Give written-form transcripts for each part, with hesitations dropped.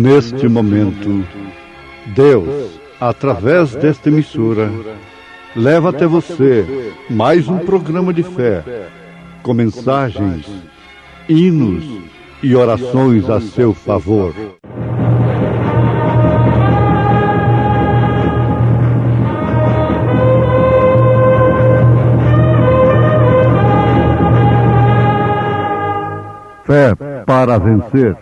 Neste momento, Deus, através desta emissora, leva até você mais um programa de fé, com mensagens, hinos e orações a seu favor. Fé para vencer.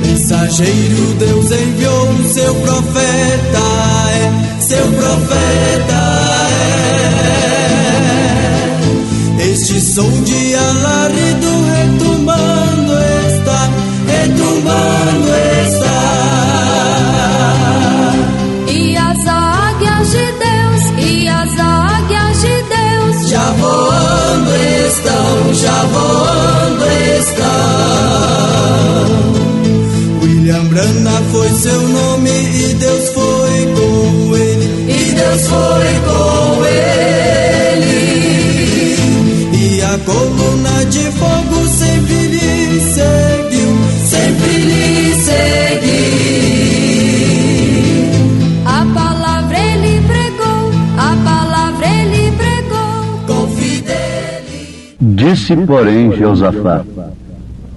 Mensageiro, Deus enviou o seu profeta, seu profeta Este som de alarido retumbando está, retumbando está. E as águias de Deus, e as águias de Deus já voando estão, já voando estão. William Branham foi seu nome e Deus foi com ele, e Deus foi com ele. E a coluna de fogo sempre lhe seguiu, sempre lhe seguiu. A palavra ele pregou, a palavra ele pregou com fidelidade. Disse, porém, Jeosafá: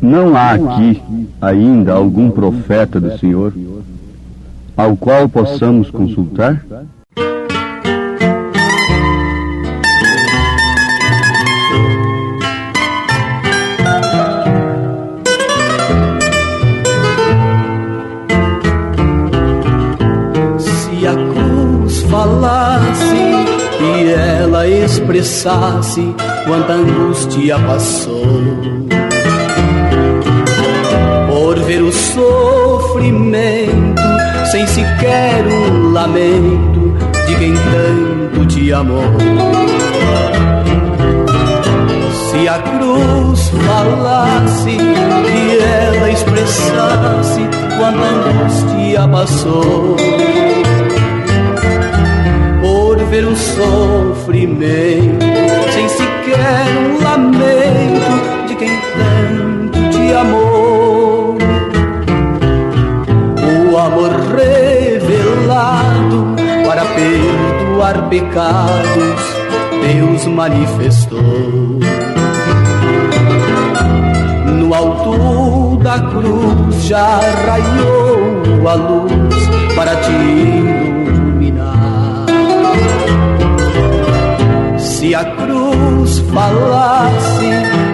não há aqui ainda algum profeta do Senhor, ao qual possamos consultar? Se a cruz falasse e ela expressasse quanta angústia passou, por ver o sofrimento, sem sequer um lamento de quem tanto te amou. Se a cruz falasse e ela expressasse quanta angústia passou, por ver o sofrimento, sem sequer um lamento de quem tanto te amou. O amor revelado para perdoar pecados, Deus manifestou. No alto da cruz já raiou a luz para te iluminar. Se a cruz falasse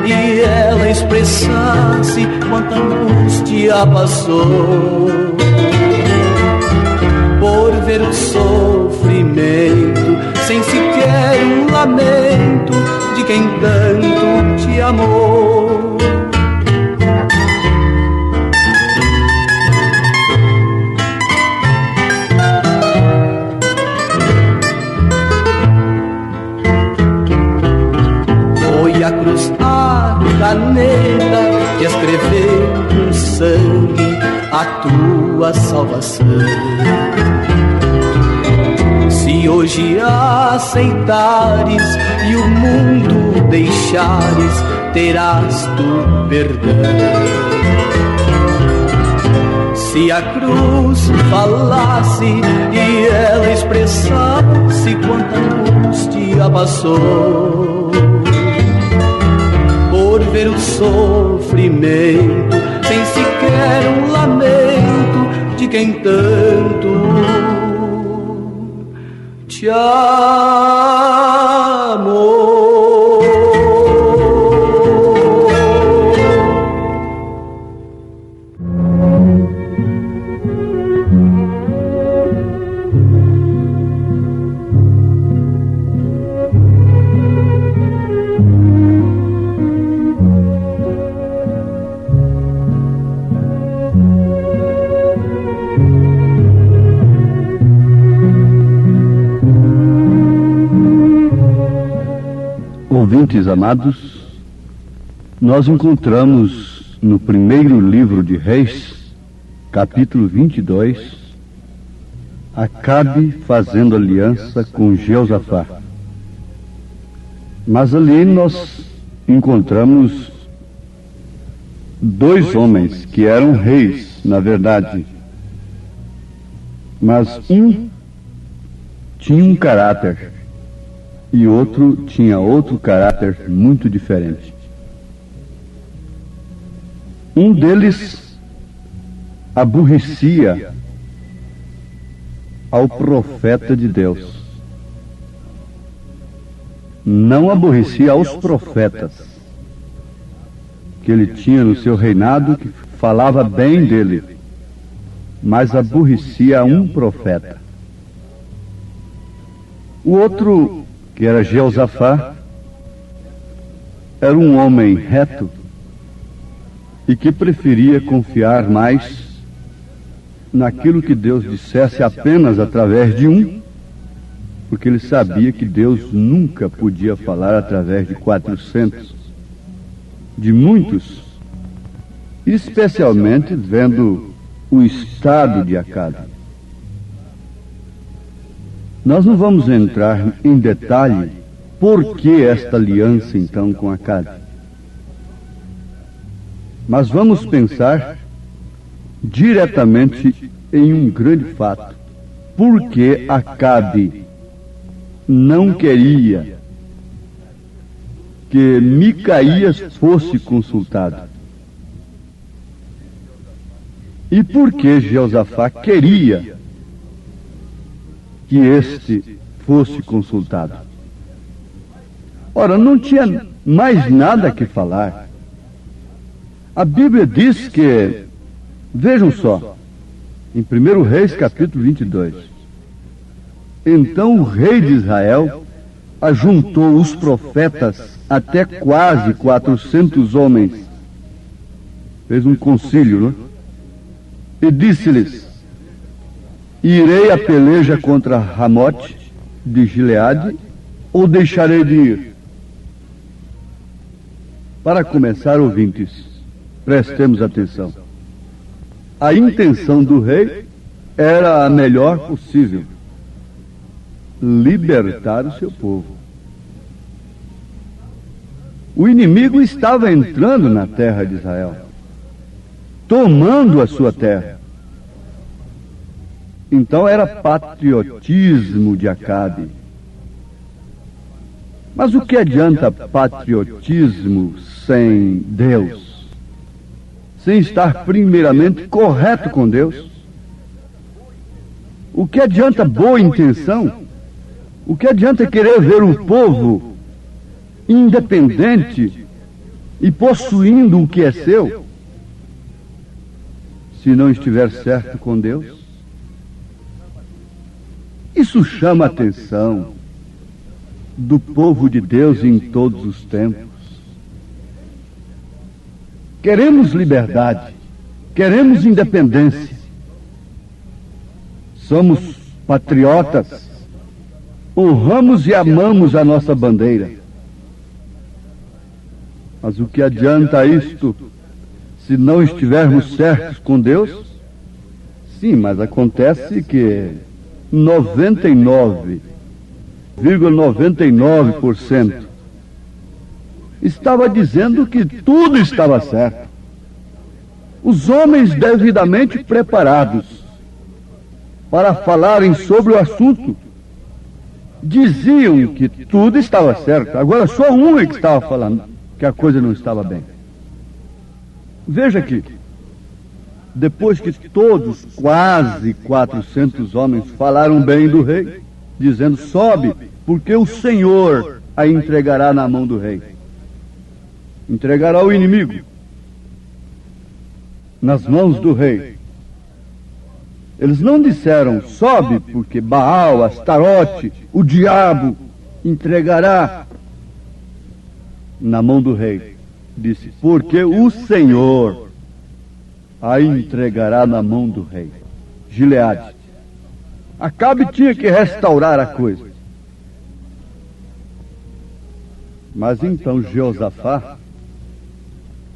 e ela expressasse quanta angústia passou, por ver o sofrimento, sem sequer um lamento de quem tanto te amou. Foi a cruz a caneta que escreveu com sangue a tua salvação. Se hoje aceitares e o mundo deixares, terás tu perdão. Se a cruz falasse e ela expressasse quanta angústia passou, por ver o sofrimento, sem sequer um lamento de quem tanto te amou. Ouvintes amados, nós encontramos no primeiro livro de Reis, capítulo 22, Acabe fazendo aliança com Jeosafá. Mas ali nós encontramos dois homens que eram reis, na verdade. Mas um tinha um caráter e outro tinha outro caráter muito diferente. Um deles aborrecia ao profeta de Deus. Não aborrecia aos profetas que ele tinha no seu reinado, que falava bem dele, mas aborrecia a um profeta. O outro, que era Jeosafá, era um homem reto e que preferia confiar mais naquilo que Deus dissesse apenas através de um, porque ele sabia que Deus nunca podia falar através de 400, de muitos, especialmente vendo o estado de Acabe. Nós não vamos entrar em detalhe por que esta aliança então com Acabe, mas vamos pensar diretamente em um grande fato. Por que Acabe não queria que Micaías fosse consultado? E por que Jeosafá queria que este fosse consultado? Ora, não tinha mais nada que falar. A Bíblia diz que, vejam só, em 1 Reis capítulo 22, então o rei de Israel ajuntou os profetas, até quase 400 homens, fez um concílio, não é? E disse-lhes: irei a peleja contra Ramote de Gileade, ou deixarei de ir? Para começar, ouvintes, prestemos atenção. A intenção do rei era a melhor possível: libertar o seu povo. O inimigo estava entrando na terra de Israel, tomando a sua terra. Então era patriotismo de Acabe. Mas o que adianta patriotismo sem Deus? Sem estar primeiramente correto com Deus? O que adianta boa intenção? O que adianta querer ver o povo independente e possuindo o que é seu, se não estiver certo com Deus? Isso chama a atenção do povo de Deus em todos os tempos. Queremos liberdade, queremos independência, somos patriotas, honramos e amamos a nossa bandeira. Mas o que adianta isto se não estivermos certos com Deus? Sim, mas acontece que 99,99% estava dizendo que tudo estava certo. Os homens devidamente preparados para falarem sobre o assunto diziam que tudo estava certo. Agora só um é que estava falando que a coisa não estava bem. Veja aqui, depois que todos, quase 400 homens, falaram bem do rei, dizendo: sobe, porque o Senhor a entregará na mão do rei. Entregará o inimigo nas mãos do rei. Eles não disseram: sobe, porque Baal, Astarote, o diabo, entregará na mão do rei. Disse: porque o Senhor a entregará na mão do rei. Gileade. Acabe tinha que restaurar a coisa. Mas então Jeosafá,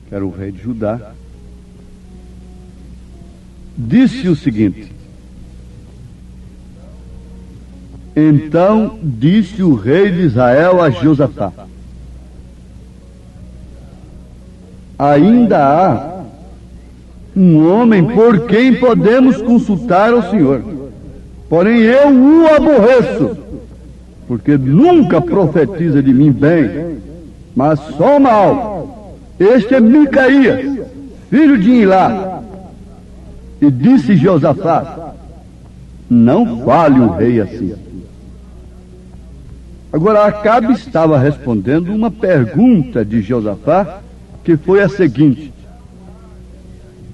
que era o rei de Judá, disse o seguinte: Então disse o rei de Israel a Josafá: ainda há um homem por quem podemos consultar ao Senhor, porém eu o aborreço, porque nunca profetiza de mim bem, mas só mal. Este é Micaías, filho de Ilá. E disse Josafá: não fale o rei assim. Agora Acabe estava respondendo uma pergunta de Josafá, que foi a seguinte: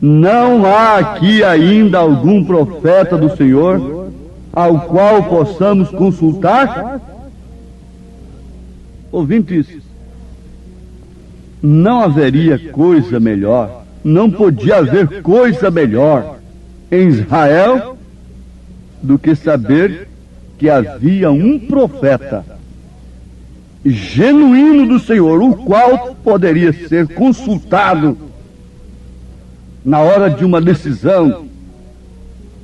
não há aqui ainda algum profeta do Senhor ao qual possamos consultar? Ouvintes, não haveria coisa melhor, não podia haver coisa melhor em Israel do que saber que havia um profeta genuíno do Senhor, o qual poderia ser consultado na hora de uma decisão,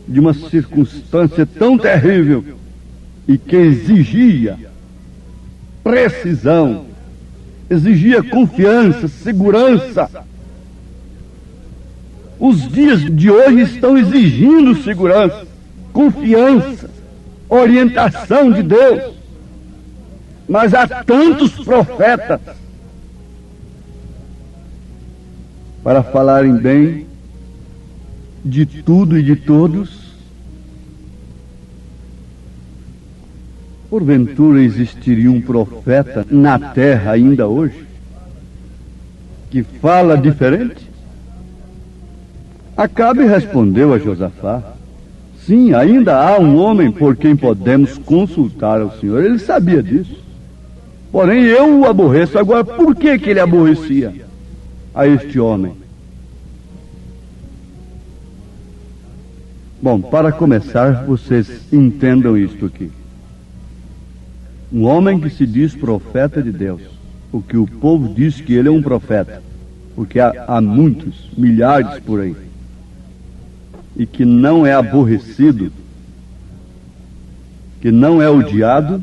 de uma circunstância tão terrível e que exigia precisão, exigia confiança, segurança. Os dias de hoje estão exigindo segurança, confiança, orientação de Deus. Mas há tantos profetas para falarem bem de tudo e de todos. Porventura existiria um profeta na terra ainda hoje que fala diferente? Acabe respondeu a Josafá: sim, ainda há um homem por quem podemos consultar ao Senhor. Ele sabia disso. Porém eu o aborreço. Agora, por que ele aborrecia a este homem? Bom, para começar, vocês entendam isto aqui. Um homem que se diz profeta de Deus, o que o povo diz que ele é um profeta, porque há muitos, milhares por aí, e que não é aborrecido, que não é odiado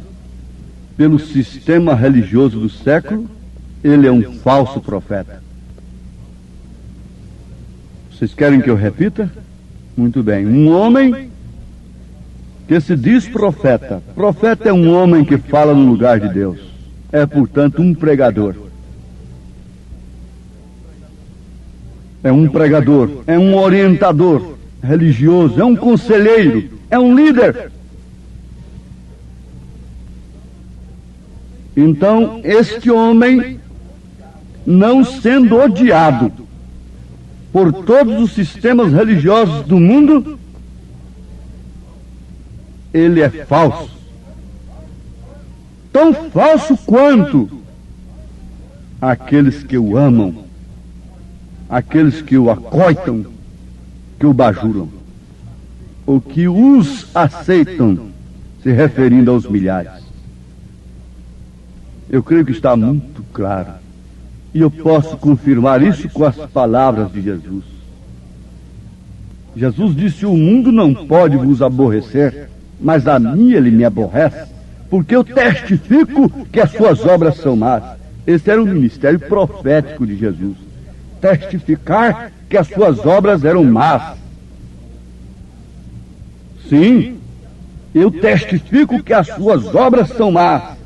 pelo sistema religioso do século, ele é um falso profeta. Vocês querem que eu repita? Muito bem. Um homem que se diz profeta. Profeta é um homem que fala no lugar de Deus. É, portanto, um pregador. É um pregador, é um orientador religioso, é um conselheiro, é um líder. Então, este homem, não sendo odiado por todos os sistemas religiosos do mundo, ele é falso. Tão falso quanto aqueles que o amam, aqueles que o acoitam, que o bajulam, ou que os aceitam, se referindo aos milhares. Eu creio que está muito claro. E eu posso confirmar isso com as palavras de Jesus. Jesus disse: o mundo não pode vos aborrecer, mas a mim ele me aborrece, porque eu testifico que as suas obras são más. Esse era o ministério profético de Jesus. Testificar que as suas obras eram más. Sim, eu testifico que as suas obras são más.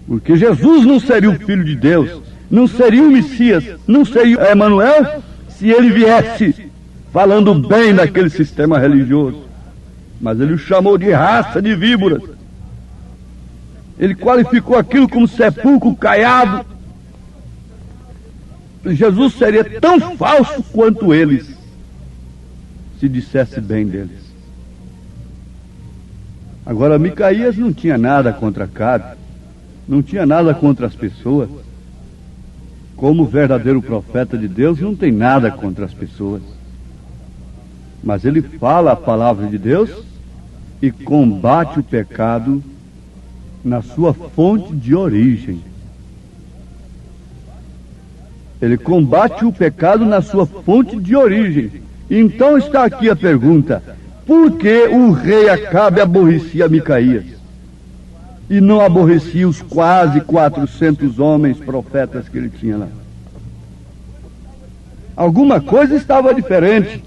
Porque Jesus não seria o Filho de Deus, não seria o Messias, não seria Emanuel, se ele viesse falando bem daquele sistema religioso. Mas ele o chamou de raça de víboras. Ele qualificou aquilo como sepulcro caiado. Jesus seria tão falso quanto eles, se dissesse bem deles. Agora, Micaías não tinha nada contra Acabe, não tinha nada contra as pessoas. Como verdadeiro profeta de Deus, não tem nada contra as pessoas. Mas ele fala a palavra de Deus e combate o pecado na sua fonte de origem. Ele combate o pecado na sua fonte de origem. Então está aqui a pergunta: por que o rei Acabe aborrecia Micaías e não aborrecia os quase 400 homens profetas que ele tinha lá? Alguma coisa estava diferente.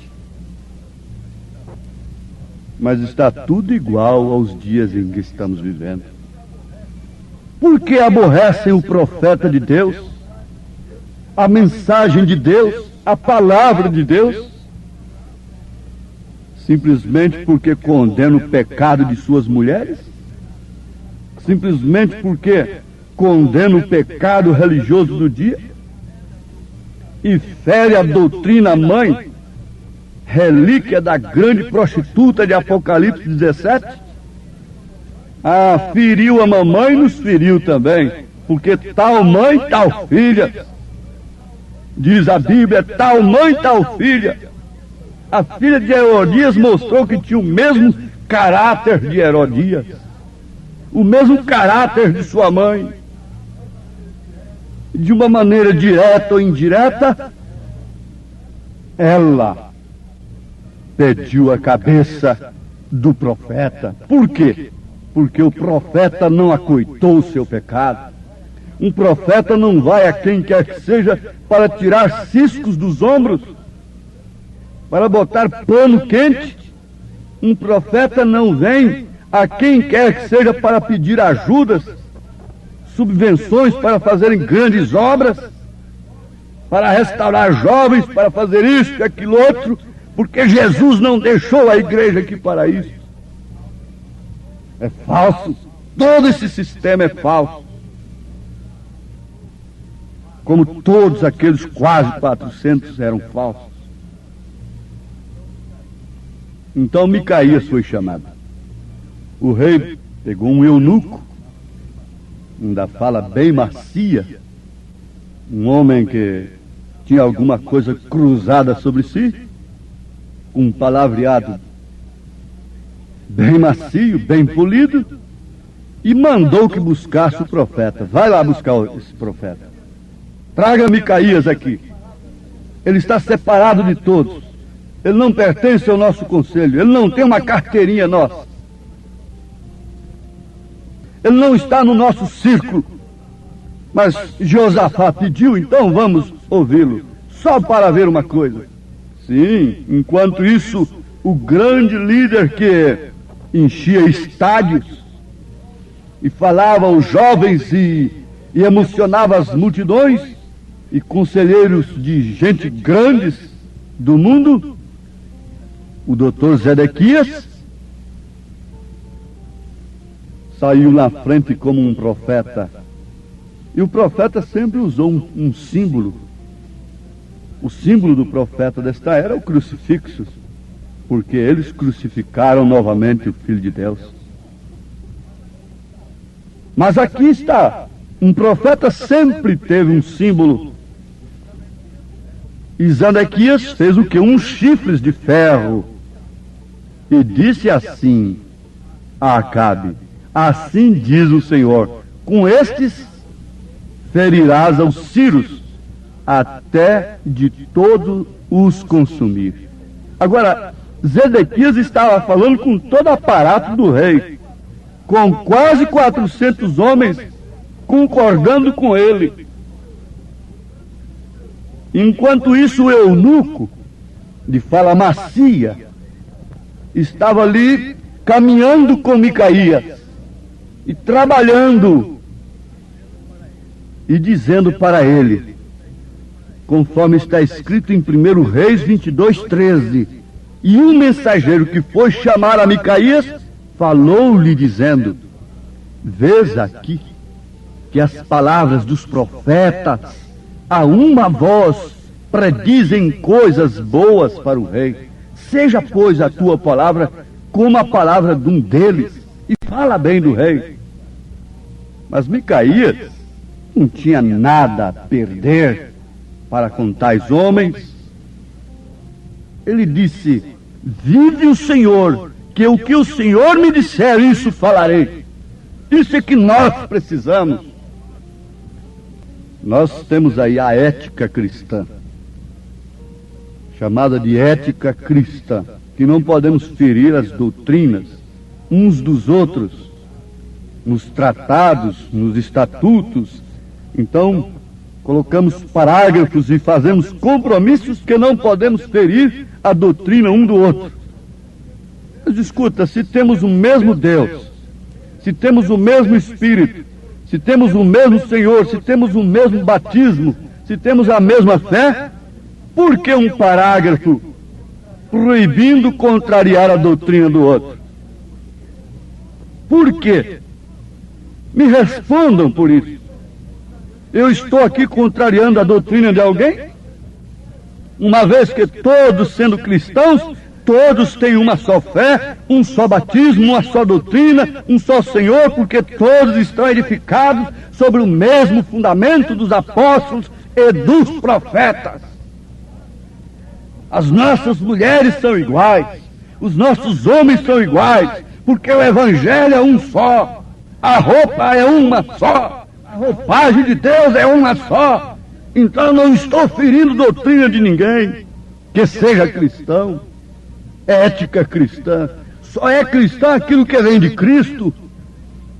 Mas está tudo igual aos dias em que estamos vivendo. Por que aborrecem o profeta de Deus, a mensagem de Deus, a palavra de Deus? Simplesmente porque condena o pecado de suas mulheres? Simplesmente porque condena o pecado religioso do dia? E fere a doutrina mãe, relíquia da grande prostituta de Apocalipse 17? Ah, feriu a mamãe e nos feriu também, porque tal mãe, tal filha. Diz a Bíblia, tal mãe, tal filha. A filha de Herodias mostrou que tinha o mesmo caráter de Herodias, o mesmo caráter de sua mãe. De uma maneira direta ou indireta, ela pediu a cabeça do profeta. Por quê? Porque o profeta não acoitou o seu pecado. Um profeta não vai a quem quer que seja para tirar ciscos dos ombros, para botar pano quente. Um profeta não vem a quem quer que seja para pedir ajudas, subvenções para fazerem grandes obras, para restaurar jovens, para fazer isso e aquilo outro, porque Jesus não deixou a igreja aqui para isso. É falso. Todo esse sistema é falso. Como todos aqueles quase 400 eram falsos. Então Micaías foi chamado. O rei pegou um eunuco, ainda fala bem macia, um homem que tinha alguma coisa cruzada sobre si, um palavreado bem macio, bem polido, e mandou que buscasse o profeta. Vai lá buscar esse profeta. Traga Micaías aqui. Ele está separado de todos. Ele não pertence ao nosso conselho. Ele não tem uma carteirinha nossa. Ele não está no nosso círculo. Mas Josafá pediu, então vamos ouvi-lo. Só para ver uma coisa. Sim, enquanto isso, o grande líder que enchia estádios e falava aos jovens e emocionava as multidões, e conselheiros de gente grandes do mundo, o doutor Zedequias, saiu na frente como um profeta. E o profeta sempre usou um símbolo. O símbolo do profeta desta era é o crucifixo, porque eles crucificaram novamente o Filho de Deus. Mas aqui está, um profeta sempre teve um símbolo. E Zedequias fez o que? Uns chifres de ferro. E disse assim a Acabe: assim diz o Senhor, com estes ferirás aos círios, até de todos os consumir. Agora, Zedequias estava falando com todo o aparato do rei, com quase 400 homens concordando com ele. Enquanto isso, o eunuco, de fala macia, estava ali caminhando com Micaías e trabalhando e dizendo para ele, conforme está escrito em 1 Reis 22:13, e um mensageiro que foi chamar a Micaías falou-lhe dizendo: vês aqui que as palavras dos profetas a uma voz predizem coisas boas para o rei. Seja, pois, a tua palavra como a palavra de um deles, e fala bem do rei. Mas Micaías não tinha nada a perder para com tais homens. Ele disse: vive o Senhor, que o que o Senhor me disser, isso falarei. Isso é que nós precisamos. Nós temos aí a ética cristã, chamada de ética cristã. que não podemos ferir as doutrinas uns dos outros, nos tratados, nos estatutos. Então, colocamos parágrafos e fazemos compromissos que não podemos ferir a doutrina um do outro. Mas escuta, se temos o mesmo Deus, se temos o mesmo Espírito, se temos o mesmo Senhor, se temos o mesmo batismo, se temos a mesma fé, por que um parágrafo proibindo contrariar a doutrina do outro? Por quê? Me respondam por isso. Eu estou aqui contrariando a doutrina de alguém? Uma vez que todos, sendo cristãos, todos têm uma só fé, um só batismo, uma só doutrina, um só Senhor, porque todos estão edificados sobre o mesmo fundamento dos apóstolos e dos profetas. As nossas mulheres são iguais, os nossos homens são iguais, porque o Evangelho é um só, a roupa é uma só, a roupagem de Deus é uma só. Então eu não estou ferindo doutrina de ninguém que seja cristão, ética cristã. Só é cristã aquilo que vem de Cristo,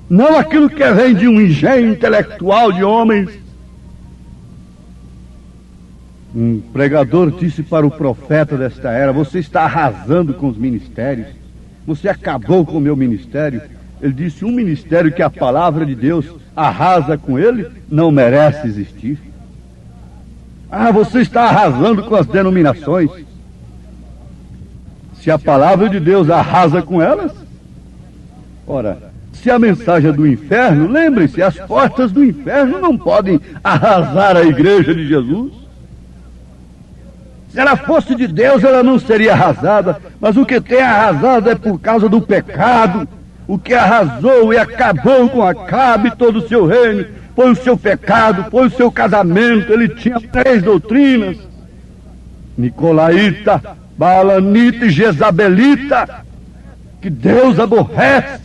não aquilo que vem de um engenho intelectual de homens. Um pregador disse para o profeta desta era: você está arrasando com os ministérios, você acabou com o meu ministério. Ele disse: um ministério que a palavra de Deus arrasa com ele não merece existir. Ah, você está arrasando com as denominações. Se a palavra de Deus arrasa com elas, ora, se a mensagem é do inferno, lembrem-se, as portas do inferno não podem arrasar a igreja de Jesus. Se ela fosse de Deus, ela não seria arrasada, mas o que tem arrasado é por causa do pecado. O que arrasou e acabou com Acabe todo o seu reino foi o seu pecado, foi o seu casamento. Ele tinha 3 doutrinas: nicolaíta, baalanita e jezabelita, que Deus aborrece.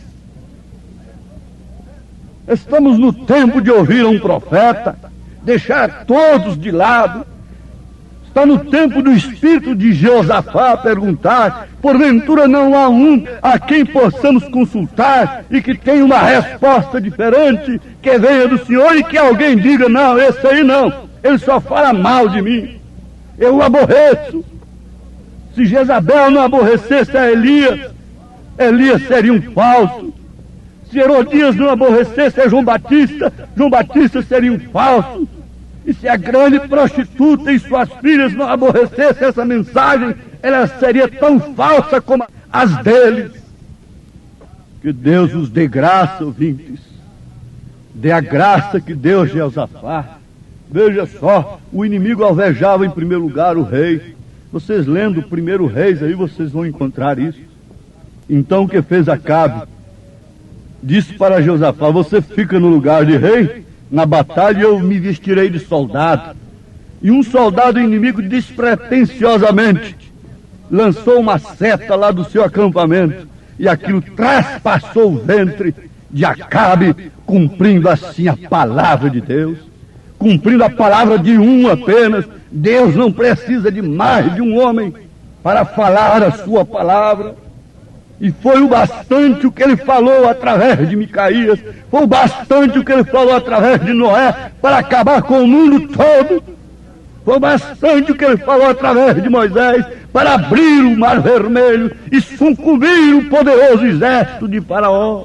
Estamos no tempo de ouvir um profeta, deixar todos de lado. Está no tempo do espírito de Jeosafá perguntar: porventura não há um a quem possamos consultar e que tenha uma resposta diferente, que venha do Senhor, e que alguém diga: não, esse aí não, ele só fala mal de mim, eu o aborreço. Se Jezabel não aborrecesse a Elias, Elias seria um falso. Se Herodias não aborrecesse a João Batista seria um falso. E se a grande prostituta e suas filhas não aborrecessem essa mensagem, ela seria tão falsa como as deles. Que Deus os dê graça, ouvintes. Dê a graça que deu a Jeosafá. Veja só, o inimigo alvejava em primeiro lugar o rei. Vocês lendo o primeiro Reis aí, vocês vão encontrar isso. Então o que fez Acabe? Disse para Jeosafá: você fica no lugar de rei, na batalha eu me vestirei de soldado. E um soldado inimigo despretensiosamente lançou uma seta lá do seu acampamento, e aquilo traspassou o ventre de Acabe, cumprindo assim a palavra de Deus, cumprindo a palavra de um apenas. Deus não precisa de mais de um homem para falar a sua palavra. E foi o bastante o que ele falou através de Micaías, foi o bastante o que ele falou através de Noé para acabar com o mundo todo. Foi bastante o que ele falou através de Moisés para abrir o mar vermelho e sucumbir o poderoso exército de Faraó.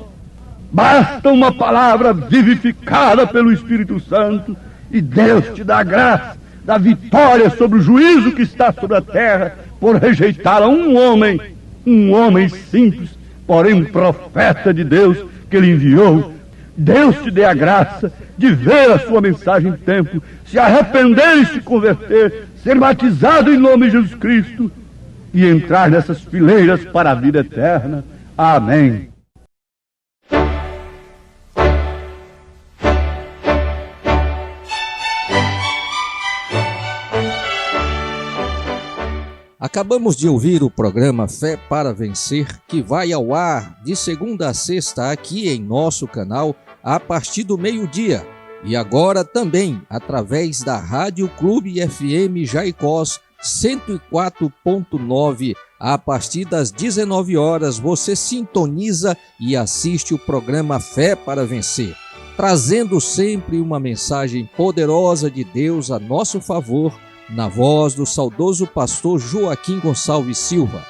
Basta uma palavra vivificada pelo Espírito Santo e Deus te dá a graça da vitória sobre o juízo que está sobre a terra por rejeitar a um homem simples, porém um profeta de Deus que ele enviou. Deus te dê a graça de ver a sua mensagem em tempo, se arrepender e se converter, ser batizado em nome de Jesus Cristo e entrar nessas fileiras para a vida eterna. Amém. Acabamos de ouvir o programa Fé para Vencer, que vai ao ar de segunda a sexta aqui em nosso canal a partir do meio-dia. E agora também através da Rádio Clube FM Jaicós 104.9 a partir das 19 horas, você sintoniza e assiste o programa Fé para Vencer, trazendo sempre uma mensagem poderosa de Deus a nosso favor, na voz do saudoso pastor Joaquim Gonçalves Silva.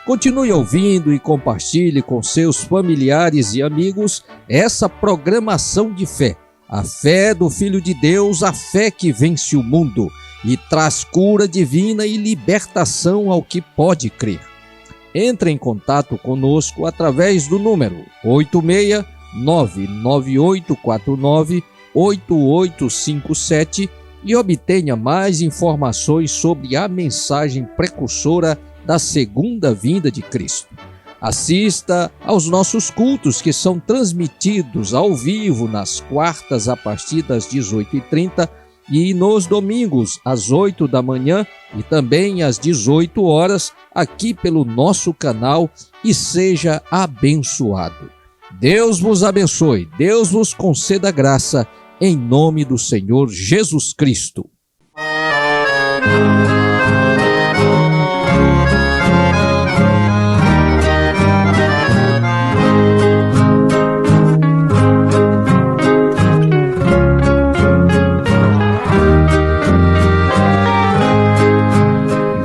Continue ouvindo e compartilhe com seus familiares e amigos essa programação de fé. A fé do Filho de Deus, a fé que vence o mundo e traz cura divina e libertação ao que pode crer. Entre em contato conosco através do número 86998498857 e obtenha mais informações sobre a mensagem precursora da segunda vinda de Cristo. Assista aos nossos cultos que são transmitidos ao vivo nas quartas a partir das 18h30 e nos domingos às 8 da manhã e também às 18 horas aqui pelo nosso canal e seja abençoado. Deus vos abençoe, Deus vos conceda graça em nome do Senhor Jesus Cristo.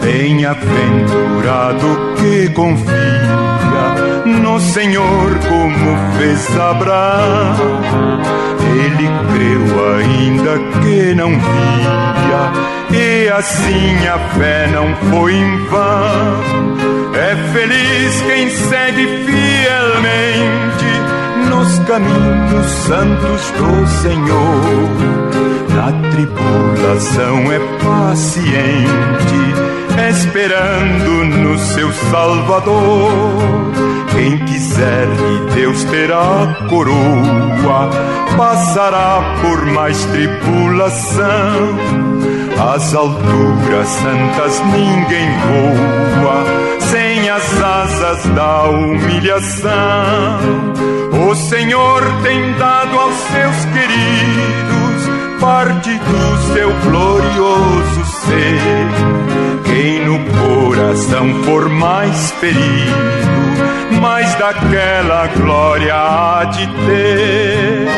Bem-aventurado que confia no Senhor como fez Abraão. Ele creu ainda que não via, e assim a fé não foi em vão. É feliz quem segue fielmente nos caminhos santos do Senhor. Na tribulação é paciente, esperando no seu Salvador. Quem quiser de Deus terá coroa, passará por mais tribulação. Às alturas santas ninguém voa, sem as asas da humilhação. O Senhor tem dado aos seus queridos parte do seu glorioso ser. Quem no coração for mais ferido, mais daquela glória há de ter.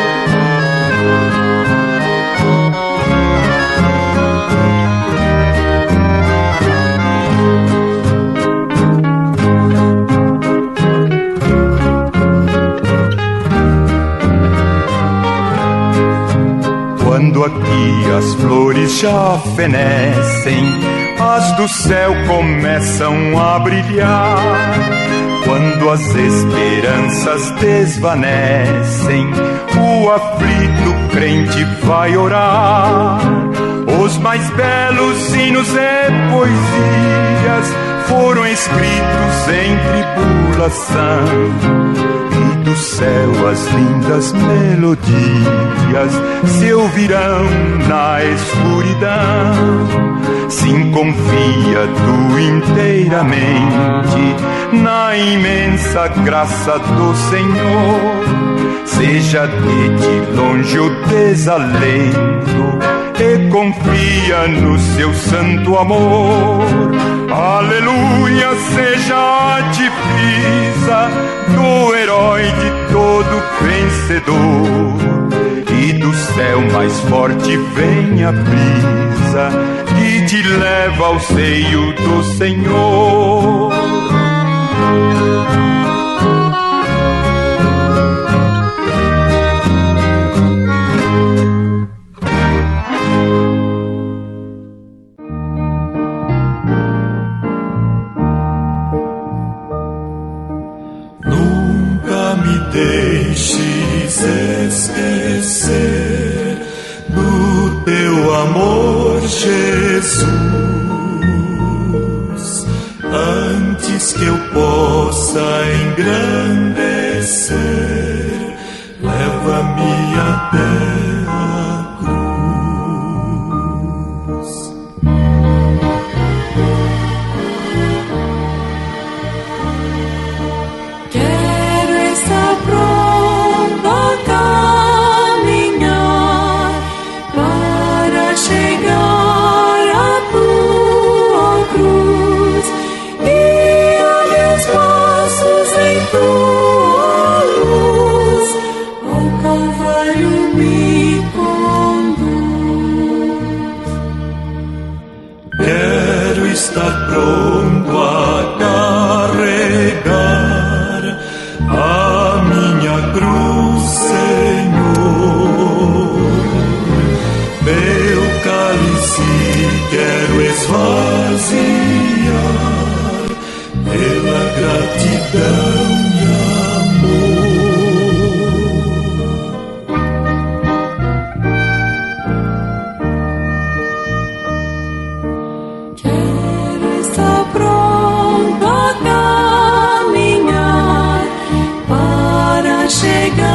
Quando aqui as flores já fenecem, as do céu começam a brilhar. Quando as esperanças desvanecem, o aflito crente vai orar. Os mais belos hinos e poesias foram escritos em tribulação. Do céu as lindas melodias se ouvirão na escuridão. Sim, confia tu inteiramente na imensa graça do Senhor. Seja de ti longe o desalento e confia no seu santo amor. Aleluia, seja a divisa do herói de todo vencedor. E do céu mais forte vem a brisa que te leva ao seio do Senhor. Deixes esquecer do teu amor, Jesus, antes que eu possa engrandecer, leva-me até a cruz. Quero estar pronto a caminhar para chegar à tua cruz e me conduz. Quero estar pronto a carregar a minha cruz, Senhor. Meu cálice quero esvaziar pela gratidão e amor. Quero estar pronto a caminhar para chegar